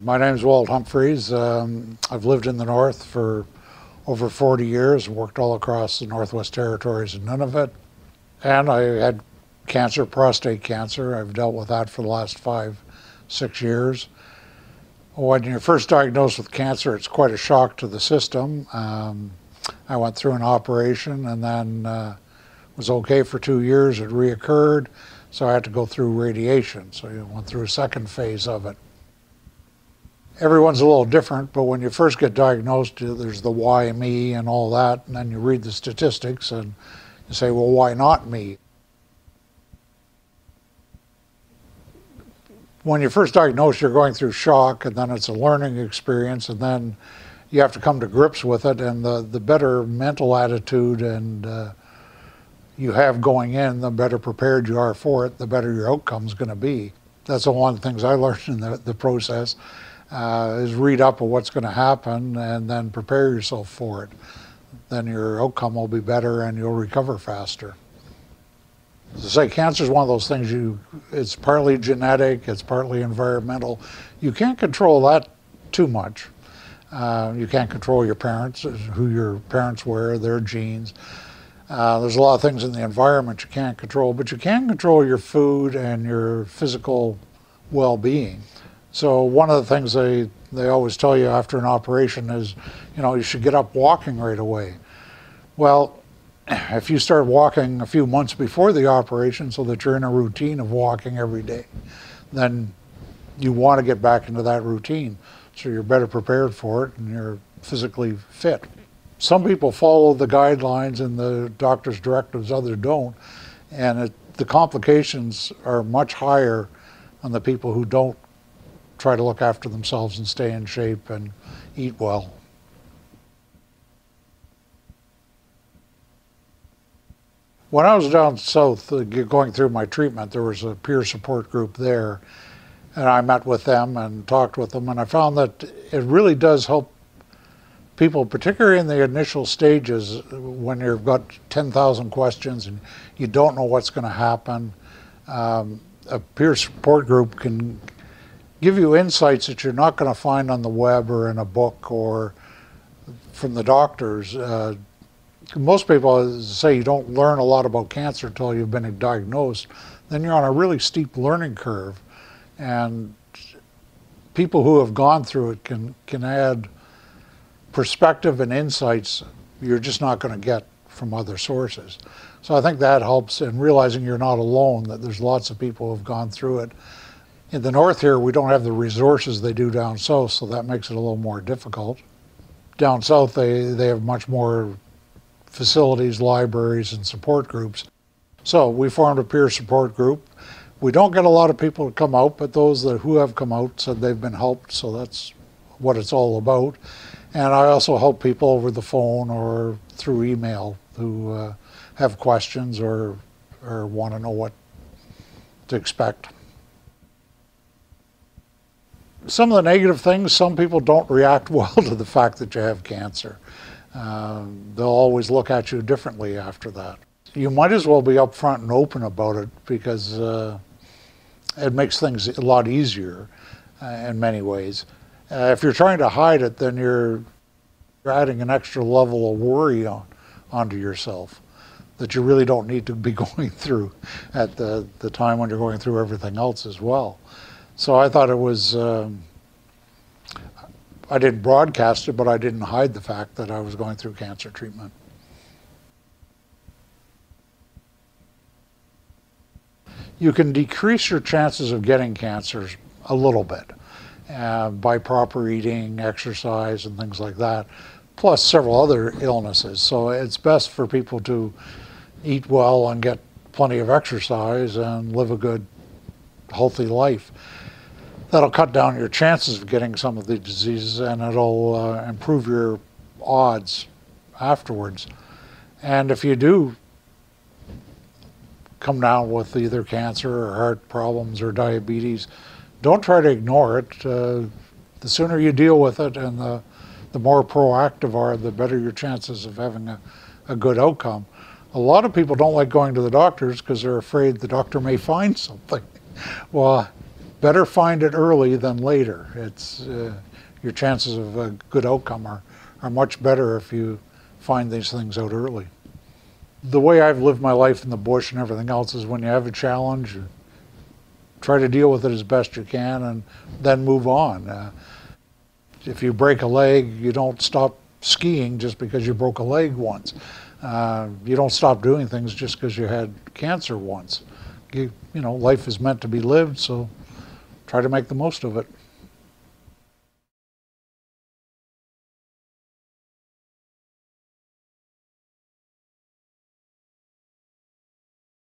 My name's Walt Humphries. I've lived in the North for over 40 years, worked all across the Northwest Territories and Nunavut. And I had cancer, prostate cancer. I've dealt with that for the last 5-6 years. When you're first diagnosed with cancer, it's quite a shock to the system. I went through an operation and then was okay for 2 years. It reoccurred, so I had to go through radiation. So I went through a second phase of it. Everyone's a little different, but when you first get diagnosed, there's the why me and all that, and then you read the statistics and you say, well, why not me? When you're first diagnosed, you're going through shock, and then it's a learning experience, and then you have to come to grips with it, and the better mental attitude and you have going in, the better prepared you are for it, the better your outcome's going to be. That's one of the things I learned in the process. Is read up on what's going to happen and then prepare yourself for it. Then your outcome will be better and you'll recover faster. To say cancer is one of those things, it's partly genetic, it's partly environmental. You can't control that too much. You can't control your parents, who your parents were, their genes. There's a lot of things in the environment you can't control, but you can control your food and your physical well-being. So one of the things they always tell you after an operation is, you should get up walking right away. Well, if you start walking a few months before the operation so that you're in a routine of walking every day, then you want to get back into that routine. So you're better prepared for it and you're physically fit. Some people follow the guidelines and the doctor's directives, others don't. And the complications are much higher on the people who don't try to look after themselves and stay in shape and eat well. When I was down south going through my treatment, there was a peer support group there, and I met with them and talked with them, and I found that it really does help people, particularly in the initial stages when you've got 10,000 questions and you don't know what's going to happen. A peer support group can give you insights that you're not going to find on the web or in a book or from the doctors. Most people say you don't learn a lot about cancer until you've been diagnosed. Then you're on a really steep learning curve. And people who have gone through it can add perspective and insights you're just not going to get from other sources. So I think that helps in realizing you're not alone, that there's lots of people who have gone through it. In the north here, we don't have the resources they do down south, so that makes it a little more difficult. Down south, they have much more facilities, libraries, and support groups. So we formed a peer support group. We don't get a lot of people to come out, but those who have come out said they've been helped, so that's what it's all about. And I also help people over the phone or through email who have questions or want to know what to expect. Some of the negative things, some people don't react well to the fact that you have cancer. They'll always look at you differently after that. You might as well be upfront and open about it because it makes things a lot easier in many ways. If you're trying to hide it, then you're adding an extra level of worry onto yourself that you really don't need to be going through at the time when you're going through everything else as well. So I thought it was, I didn't broadcast it, but I didn't hide the fact that I was going through cancer treatment. You can decrease your chances of getting cancer a little bit by proper eating, exercise, and things like that, plus several other illnesses. So it's best for people to eat well and get plenty of exercise and live a good, healthy life. That'll cut down your chances of getting some of the diseases, and it'll improve your odds afterwards. And if you do come down with either cancer or heart problems or diabetes, don't try to ignore it. The sooner you deal with it and the more proactive are, the better your chances of having a good outcome. A lot of people don't like going to the doctors because they're afraid the doctor may find something. Well, better find it early than later. It's your chances of a good outcome are much better if you find these things out early. The way I've lived my life in the bush and everything else is when you have a challenge, you try to deal with it as best you can and then move on. If you break a leg, you don't stop skiing just because you broke a leg once. You don't stop doing things just because you had cancer once. You know, life is meant to be lived, so try to make the most of it.